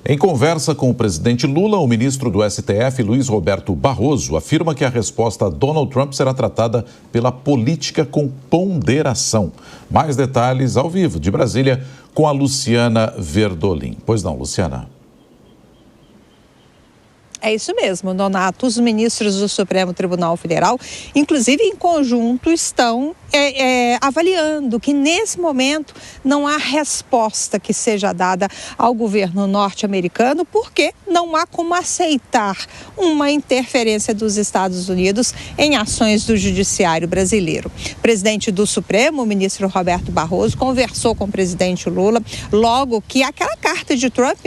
Em conversa com o presidente Lula, o ministro do STF, Luiz Roberto Barroso, afirma que a resposta a Donald Trump será tratada pela política com ponderação. Mais detalhes ao vivo de Brasília com a Luciana Verdolim. Pois não, Luciana? É isso mesmo, Nonato. Os ministros do Supremo Tribunal Federal, inclusive em conjunto, estão avaliando que nesse momento não há resposta que seja dada ao governo norte-americano, porque não há como aceitar uma interferência dos Estados Unidos em ações do judiciário brasileiro. O presidente do Supremo, o ministro Roberto Barroso, conversou com o presidente Lula logo que aquela carta de Trump,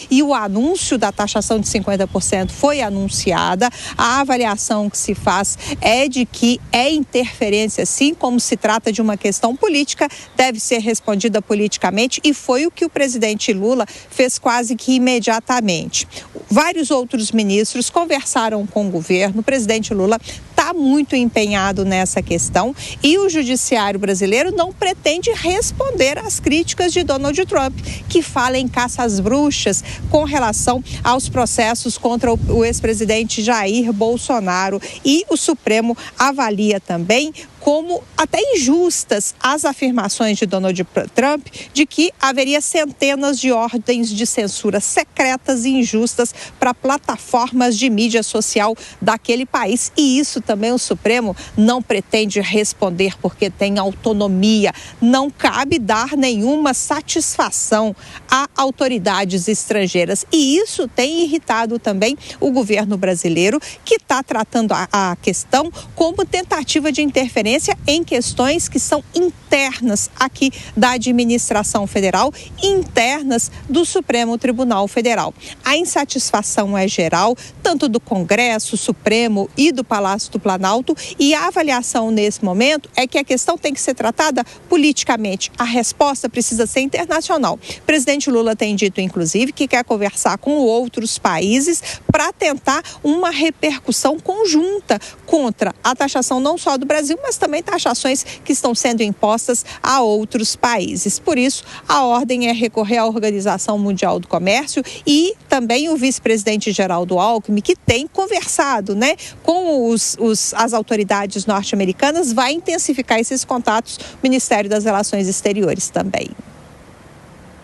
e o anúncio da taxação de 50% foi anunciada. A avaliação que se faz é de que é interferência, sim, como se trata de uma questão política, deve ser respondida politicamente, e foi o que o presidente Lula fez quase que imediatamente. Vários outros ministros conversaram com o governo. O presidente Lula está muito empenhado nessa questão e o judiciário brasileiro não pretende responder às críticas de Donald Trump, que fala em caça às bruxas com relação aos processos contra o ex-presidente Jair Bolsonaro. E o Supremo avalia também como até injustas as afirmações de Donald Trump de que haveria centenas de ordens de censura secretas e injustas para plataformas de mídia social daquele país. E isso também o Supremo não pretende responder, porque tem autonomia. Não cabe dar nenhuma satisfação a autoridades estrangeiras. E isso tem irritado também o governo brasileiro, que está tratando a questão como tentativa de interferência em questões que são internas aqui da administração federal, internas do Supremo Tribunal Federal. A insatisfação é geral, tanto do Congresso, Supremo e do Palácio do Planalto, e a avaliação nesse momento é que a questão tem que ser tratada politicamente. A resposta precisa ser internacional. O presidente Lula tem dito, inclusive, que quer conversar com outros países para tentar uma repercussão conjunta contra a taxação não só do Brasil, mas também taxações que estão sendo impostas a outros países. Por isso, a ordem é recorrer à Organização Mundial do Comércio, e também o vice-presidente Geraldo Alckmin, que tem conversado com as autoridades norte-americanas, vai intensificar esses contatos, o Ministério das Relações Exteriores também.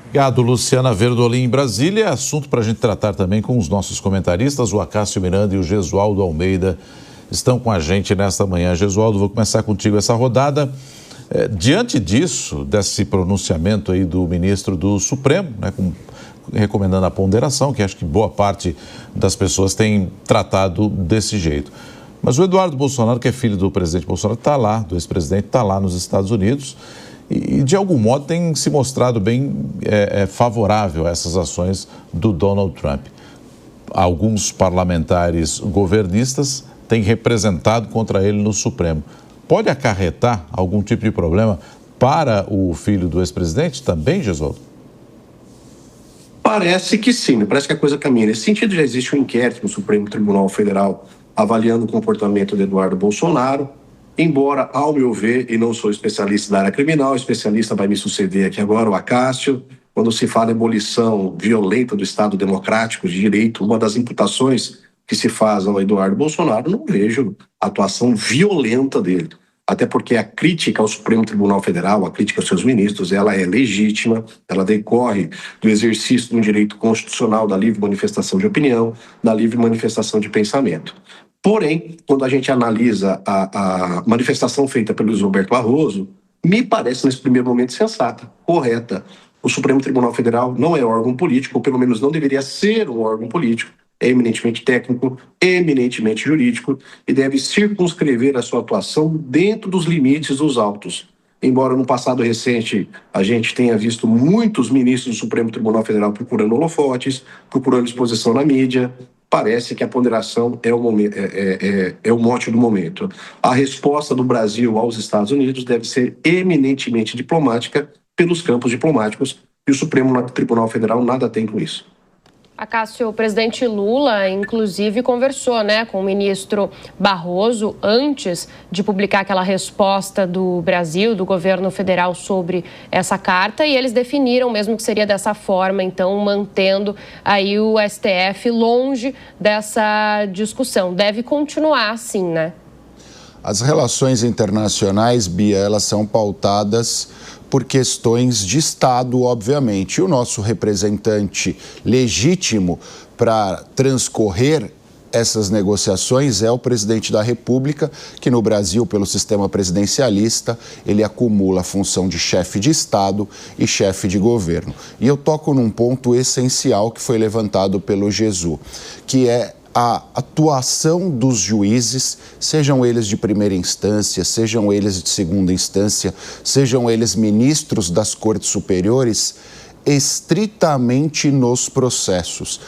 Obrigado, Luciana Verdolim, em Brasília. Assunto para a gente tratar também com os nossos comentaristas, o Acácio Miranda e o Gesualdo Almeida, estão com a gente nesta manhã. Gesualdo, vou começar contigo essa rodada. Diante disso, desse pronunciamento aí do ministro do Supremo, recomendando a ponderação, que acho que boa parte das pessoas tem tratado desse jeito. Mas o Eduardo Bolsonaro, que é filho do presidente Bolsonaro, está lá, do ex-presidente, está lá nos Estados Unidos e, de algum modo, tem se mostrado bem favorável a essas ações do Donald Trump. Alguns parlamentares governistas tem representado contra ele no Supremo. Pode acarretar algum tipo de problema para o filho do ex-presidente também, Gesualdo? Parece que sim, parece que a coisa caminha. Nesse sentido, já existe um inquérito no Supremo Tribunal Federal avaliando o comportamento de Eduardo Bolsonaro, embora, ao meu ver, e não sou especialista da área criminal, o especialista vai me suceder aqui agora, o Acácio, quando se fala em abolição violenta do Estado Democrático de Direito, uma das imputações que se faz ao Eduardo Bolsonaro, não vejo atuação violenta dele. Até porque a crítica ao Supremo Tribunal Federal, a crítica aos seus ministros, ela é legítima, ela decorre do exercício de um direito constitucional da livre manifestação de opinião, da livre manifestação de pensamento. Porém, quando a gente analisa a manifestação feita pelo Luiz Roberto Barroso, me parece nesse primeiro momento sensata, correta. O Supremo Tribunal Federal não é órgão político, ou pelo menos não deveria ser um órgão político, é eminentemente técnico, eminentemente jurídico e deve circunscrever a sua atuação dentro dos limites dos autos. Embora no passado recente a gente tenha visto muitos ministros do Supremo Tribunal Federal procurando holofotes, procurando exposição na mídia, parece que a ponderação é o mote do momento. A resposta do Brasil aos Estados Unidos deve ser eminentemente diplomática pelos campos diplomáticos e o Supremo Tribunal Federal nada tem com isso. Cássio, o presidente Lula, inclusive, conversou, né, com o ministro Barroso antes de publicar aquela resposta do Brasil, do governo federal, sobre essa carta, e eles definiram mesmo que seria dessa forma, então mantendo aí o STF longe dessa discussão. Deve continuar assim, né? As relações internacionais, Bia, elas são pautadas por questões de Estado, obviamente. E o nosso representante legítimo para transcorrer essas negociações é o presidente da República, que no Brasil, pelo sistema presidencialista, ele acumula a função de chefe de Estado e chefe de governo. E eu toco num ponto essencial que foi levantado pelo Jesus, que é a atuação dos juízes, sejam eles de primeira instância, sejam eles de segunda instância, sejam eles ministros das cortes superiores, estritamente nos processos.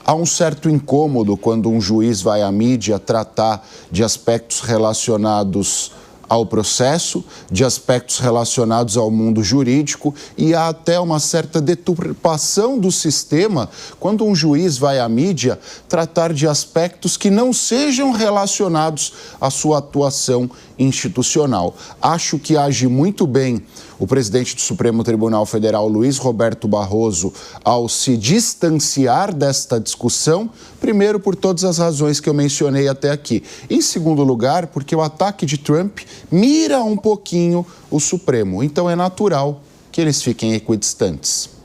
Há um certo incômodo quando um juiz vai à mídia tratar de aspectos relacionados ao processo, de aspectos relacionados ao mundo jurídico, e há até uma certa deturpação do sistema quando um juiz vai à mídia tratar de aspectos que não sejam relacionados à sua atuação institucional. Acho que age muito bem o presidente do Supremo Tribunal Federal, Luiz Roberto Barroso, ao se distanciar desta discussão, primeiro por todas as razões que eu mencionei até aqui. Em segundo lugar, porque o ataque de Trump mira um pouquinho o Supremo. Então é natural que eles fiquem equidistantes.